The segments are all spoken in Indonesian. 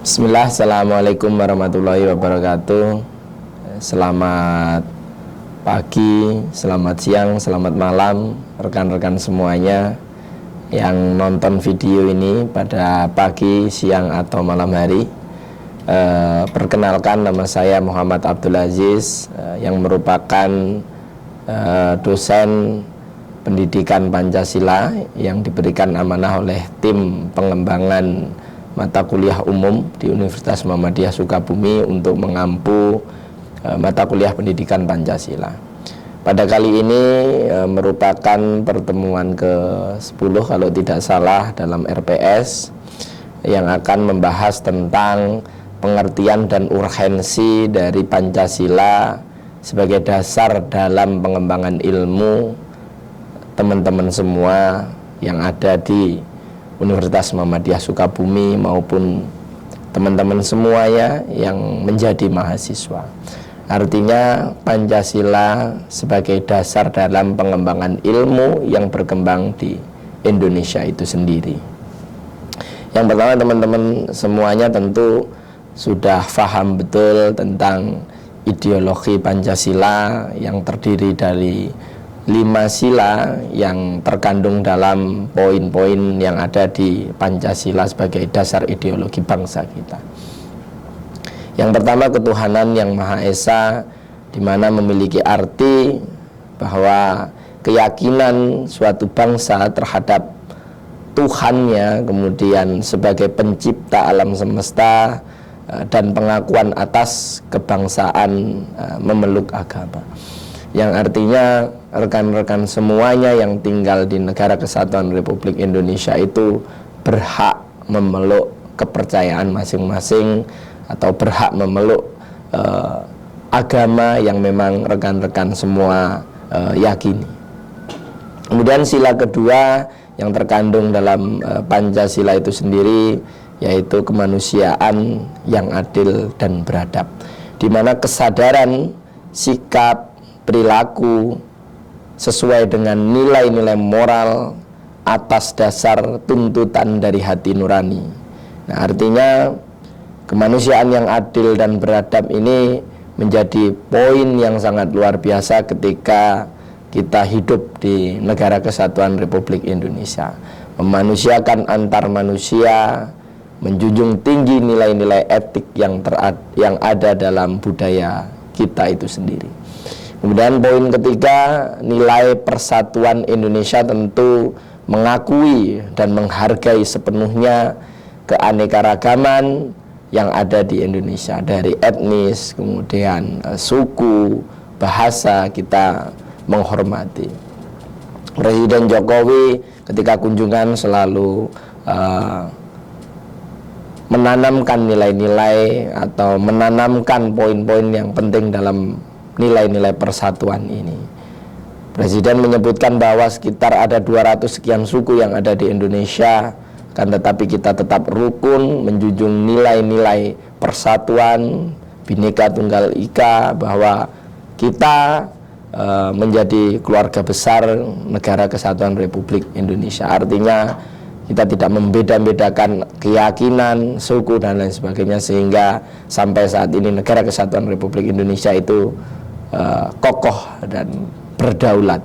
Bismillah, Assalamualaikum warahmatullahi wabarakatuh. Selamat pagi, selamat siang, selamat malam rekan-rekan semuanya yang nonton video ini pada pagi, siang, atau malam hari. Perkenalkan, nama saya Muhammad Abdul Aziz, yang merupakan dosen pendidikan Pancasila yang diberikan amanah oleh tim pengembangan mata kuliah umum di Universitas Muhammadiyah Sukabumi untuk mengampu mata kuliah pendidikan Pancasila. Pada kali ini merupakan pertemuan ke-10 kalau tidak salah dalam RPS yang akan membahas tentang pengertian dan urgensi dari Pancasila sebagai dasar dalam pengembangan ilmu teman-teman semua yang ada di Universitas Muhammadiyah Sukabumi maupun teman-teman semuanya yang menjadi mahasiswa. Artinya Pancasila sebagai dasar dalam pengembangan ilmu yang berkembang di Indonesia itu sendiri. Yang pertama, teman-teman semuanya tentu sudah paham betul tentang ideologi Pancasila yang terdiri dari 5 sila yang terkandung dalam poin-poin yang ada di Pancasila sebagai dasar ideologi bangsa kita. Yang pertama, ketuhanan yang Maha Esa, di mana memiliki arti bahwa keyakinan suatu bangsa terhadap Tuhannya, kemudian sebagai pencipta alam semesta, dan pengakuan atas kebangsaan memeluk agama. Yang artinya rekan-rekan semuanya yang tinggal di Negara Kesatuan Republik Indonesia itu berhak memeluk kepercayaan masing-masing atau berhak memeluk agama yang memang rekan-rekan semua yakini. Kemudian sila kedua yang terkandung dalam Pancasila itu sendiri yaitu kemanusiaan yang adil dan beradab, di mana kesadaran, sikap, perilaku sesuai dengan nilai-nilai moral atas dasar tuntutan dari hati nurani. Nah, artinya kemanusiaan yang adil dan beradab ini menjadi poin yang sangat luar biasa ketika kita hidup di Negara Kesatuan Republik Indonesia. Memanusiakan antar manusia, menjunjung tinggi nilai-nilai etik yang ada dalam budaya kita itu sendiri. Kemudian poin ketiga, nilai persatuan Indonesia tentu mengakui dan menghargai sepenuhnya keanekaragaman yang ada di Indonesia, dari etnis, kemudian suku, bahasa, kita menghormati. Presiden Jokowi ketika kunjungan selalu menanamkan nilai-nilai atau menanamkan poin-poin yang penting dalam nilai-nilai persatuan ini. Presiden menyebutkan bahwa sekitar ada 200 sekian suku yang ada di Indonesia, kan tetapi kita tetap rukun, menjunjung nilai-nilai persatuan, Bhinneka Tunggal Ika, bahwa kita menjadi keluarga besar Negara Kesatuan Republik Indonesia. Artinya kita tidak membeda-bedakan keyakinan, suku, dan lain sebagainya, sehingga sampai saat ini Negara Kesatuan Republik Indonesia itu kokoh dan berdaulat.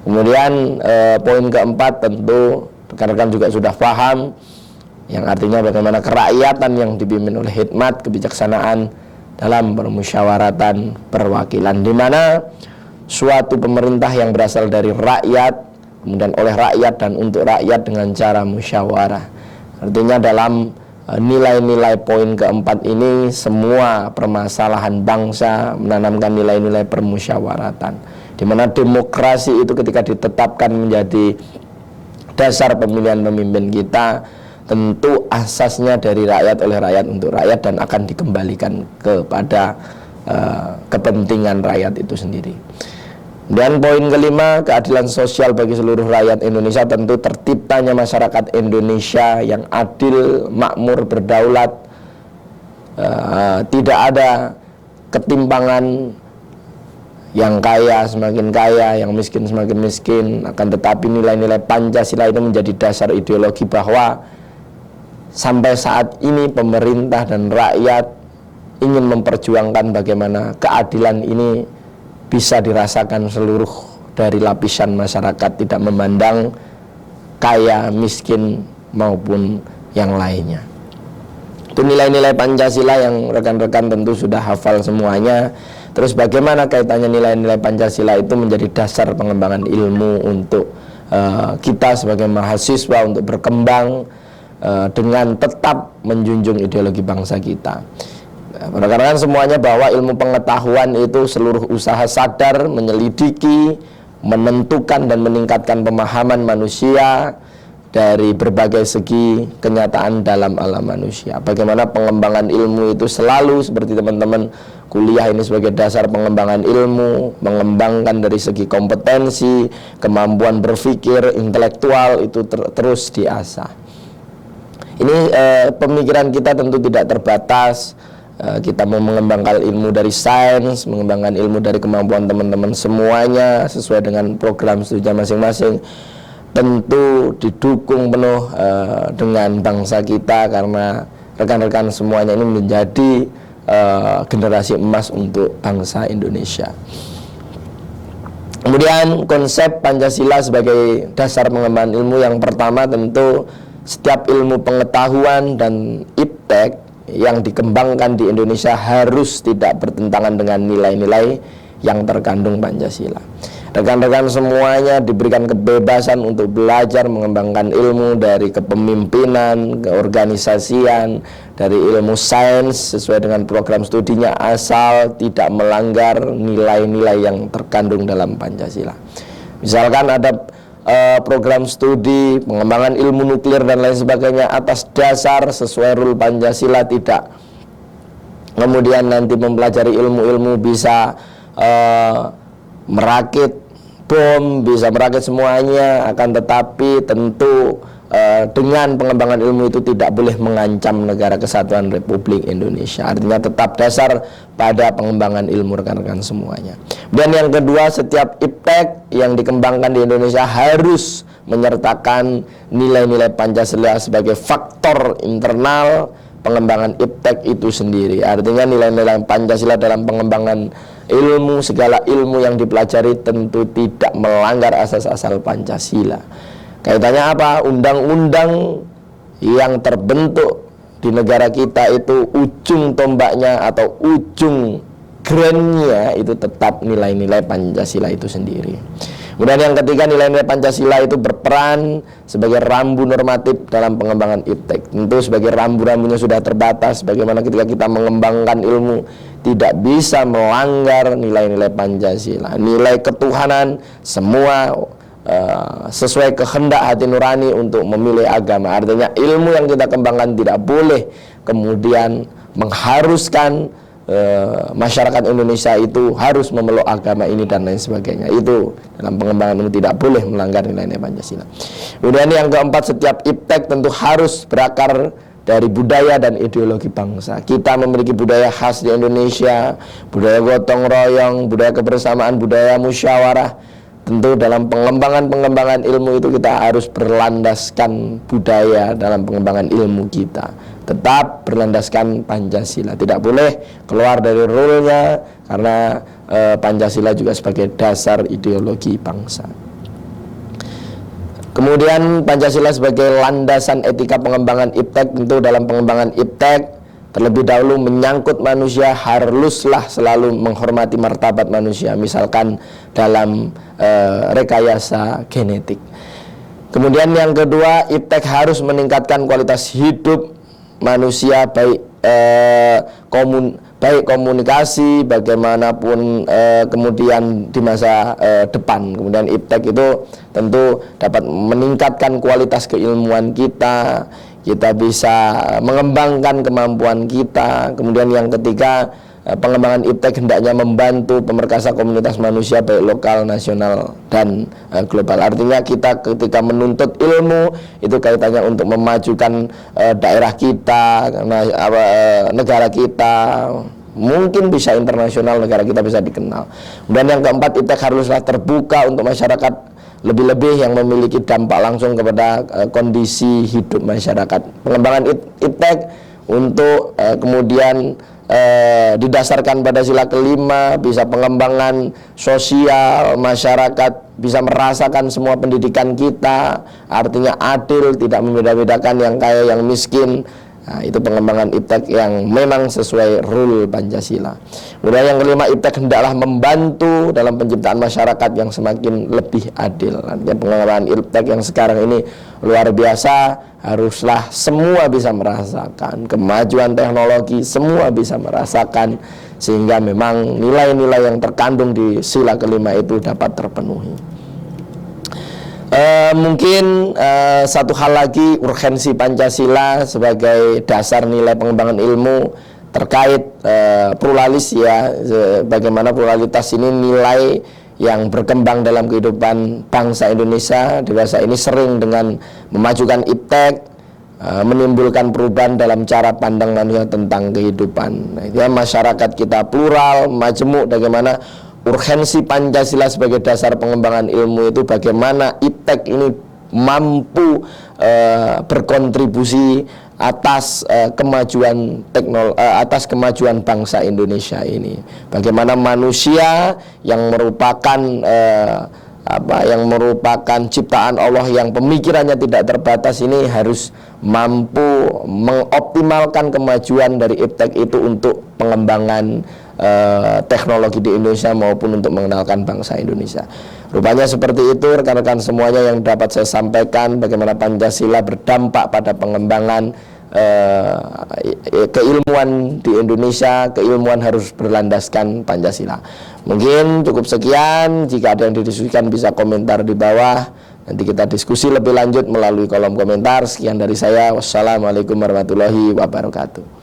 Kemudian poin keempat tentu rekan-rekan juga sudah paham, yang artinya bagaimana kerakyatan yang dipimpin oleh hikmat kebijaksanaan dalam permusyawaratan perwakilan, di mana suatu pemerintah yang berasal dari rakyat, kemudian oleh rakyat dan untuk rakyat dengan cara musyawarah. Artinya dalam nilai-nilai poin keempat ini semua permasalahan bangsa menanamkan nilai-nilai permusyawaratan, di mana demokrasi itu ketika ditetapkan menjadi dasar pemilihan pemimpin kita, tentu asasnya dari rakyat, oleh rakyat, untuk rakyat, dan akan dikembalikan kepada kepentingan rakyat itu sendiri. Dan poin kelima, keadilan sosial bagi seluruh rakyat Indonesia, tentu terciptanya masyarakat Indonesia yang adil, makmur, berdaulat, tidak ada ketimpangan, yang kaya semakin kaya, yang miskin semakin miskin. Akan tetapi nilai-nilai Pancasila itu menjadi dasar ideologi bahwa sampai saat ini pemerintah dan rakyat ingin memperjuangkan bagaimana keadilan ini bisa dirasakan seluruh dari lapisan masyarakat, tidak memandang kaya, miskin maupun yang lainnya. Itu nilai-nilai Pancasila yang rekan-rekan tentu sudah hafal semuanya. Terus bagaimana kaitannya nilai-nilai Pancasila itu menjadi dasar pengembangan ilmu untuk kita sebagai mahasiswa untuk berkembang dengan tetap menjunjung ideologi bangsa kita. Rekan-rekan semuanya bahwa ilmu pengetahuan itu seluruh usaha sadar menyelidiki, menentukan dan meningkatkan pemahaman manusia dari berbagai segi kenyataan dalam alam manusia. Bagaimana pengembangan ilmu itu selalu seperti teman-teman kuliah ini sebagai dasar pengembangan ilmu, mengembangkan dari segi kompetensi, kemampuan berpikir, intelektual itu terus diasah. Ini pemikiran kita tentu tidak terbatas. Kita mau mengembangkan ilmu dari sains, mengembangkan ilmu dari kemampuan teman-teman semuanya sesuai dengan program studinya masing-masing. Tentu didukung penuh dengan bangsa kita, karena rekan-rekan semuanya ini menjadi generasi emas untuk bangsa Indonesia. Kemudian konsep Pancasila sebagai dasar pengembangan ilmu yang pertama, tentu setiap ilmu pengetahuan dan iptek yang dikembangkan di Indonesia harus tidak bertentangan dengan nilai-nilai yang terkandung Pancasila. Rekan-rekan semuanya diberikan kebebasan untuk belajar mengembangkan ilmu dari kepemimpinan, keorganisasian, dari ilmu sains sesuai dengan program studinya, asal tidak melanggar nilai-nilai yang terkandung dalam Pancasila. Misalkan ada program studi pengembangan ilmu nuklir dan lain sebagainya atas dasar sesuai rule Pancasila, tidak kemudian nanti mempelajari ilmu-ilmu bisa merakit bom, bisa merakit semuanya, akan tetapi tentu dengan pengembangan ilmu itu tidak boleh mengancam negara kesatuan Republik Indonesia. Artinya tetap dasar pada pengembangan ilmu rekan-rekan semuanya. Dan yang kedua, setiap iptek yang dikembangkan di Indonesia harus menyertakan nilai-nilai Pancasila sebagai faktor internal pengembangan iptek itu sendiri. Artinya nilai-nilai Pancasila dalam pengembangan ilmu, segala ilmu yang dipelajari tentu tidak melanggar asas-asas Pancasila. Kaitannya apa? Undang-undang yang terbentuk di negara kita itu ujung tombaknya atau ujung grand-nya itu tetap nilai-nilai Pancasila itu sendiri. Kemudian yang ketiga, nilai-nilai Pancasila itu berperan sebagai rambu normatif dalam pengembangan iptek. Tentu sebagai rambu-rambunya sudah terbatas. Bagaimana ketika kita mengembangkan ilmu tidak bisa melanggar nilai-nilai Pancasila, nilai ketuhanan, semua sesuai kehendak hati nurani untuk memilih agama. Artinya ilmu yang kita kembangkan tidak boleh kemudian mengharuskan masyarakat Indonesia itu harus memeluk agama ini dan lain sebagainya. Itu dalam pengembangan ilmu tidak boleh melanggar nilai-nilai Pancasila. Kemudian yang keempat, setiap iptek tentu harus berakar dari budaya dan ideologi bangsa. Kita memiliki budaya khas di Indonesia, budaya gotong royong, budaya kebersamaan, budaya musyawarah. Tentu dalam pengembangan ilmu itu kita harus berlandaskan budaya dalam pengembangan ilmu kita. Tetap berlandaskan Pancasila. Tidak boleh keluar dari rule-nya, karena Pancasila juga sebagai dasar ideologi bangsa. Kemudian Pancasila sebagai landasan etika pengembangan iptek. Tentu dalam pengembangan iptek terlebih dahulu menyangkut manusia, haruslah selalu menghormati martabat manusia, misalkan dalam rekayasa genetik. Kemudian yang kedua, iptek harus meningkatkan kualitas hidup manusia, baik komunikasi, bagaimanapun kemudian di masa depan. Kemudian iptek itu tentu dapat meningkatkan kualitas keilmuan kita. Kita bisa mengembangkan kemampuan kita. Kemudian yang ketiga, pengembangan iptek hendaknya membantu pemerkasa komunitas manusia baik lokal, nasional, dan global. Artinya kita ketika menuntut ilmu itu kaitannya untuk memajukan daerah kita, negara kita, mungkin bisa internasional, negara kita bisa dikenal. Dan yang keempat, iptek haruslah terbuka untuk masyarakat lebih-lebih yang memiliki dampak langsung kepada kondisi hidup masyarakat. Pengembangan iptek untuk kemudian didasarkan pada sila kelima, bisa pengembangan sosial, masyarakat bisa merasakan semua pendidikan kita, artinya adil, tidak membeda-bedakan yang kaya yang miskin. Nah, itu pengembangan iptek yang memang sesuai rule Pancasila. Kemudian yang kelima, iptek hendaklah membantu dalam penciptaan masyarakat yang semakin lebih adil. Artinya pengembangan iptek yang sekarang ini luar biasa, haruslah semua bisa merasakan kemajuan teknologi, semua bisa merasakan, sehingga memang nilai-nilai yang terkandung di sila kelima itu dapat terpenuhi. Mungkin satu hal lagi, urgensi Pancasila sebagai dasar nilai pengembangan ilmu terkait pluralis ya, bagaimana pluralitas ini nilai yang berkembang dalam kehidupan bangsa Indonesia. Dewasa ini sering dengan memajukan iptek, menimbulkan perubahan dalam cara pandang manusia tentang kehidupan. Nah, ya, masyarakat kita plural, majemuk, bagaimana urgensi Pancasila sebagai dasar pengembangan ilmu itu, bagaimana iptek ini mampu berkontribusi atas kemajuan teknologi, atas kemajuan bangsa Indonesia ini. Bagaimana manusia yang merupakan yang merupakan ciptaan Allah, yang pemikirannya tidak terbatas, ini harus mampu mengoptimalkan kemajuan dari iptek itu untuk pengembangan teknologi di Indonesia maupun untuk mengenalkan bangsa Indonesia. Rupanya seperti itu rekan-rekan semuanya yang dapat saya sampaikan, bagaimana Pancasila berdampak pada pengembangan keilmuan di Indonesia. Keilmuan harus berlandaskan Pancasila. Mungkin cukup sekian. Jika ada yang didiskusikan bisa komentar di bawah, nanti kita diskusi lebih lanjut melalui kolom komentar. Sekian dari saya, wassalamualaikum warahmatullahi wabarakatuh.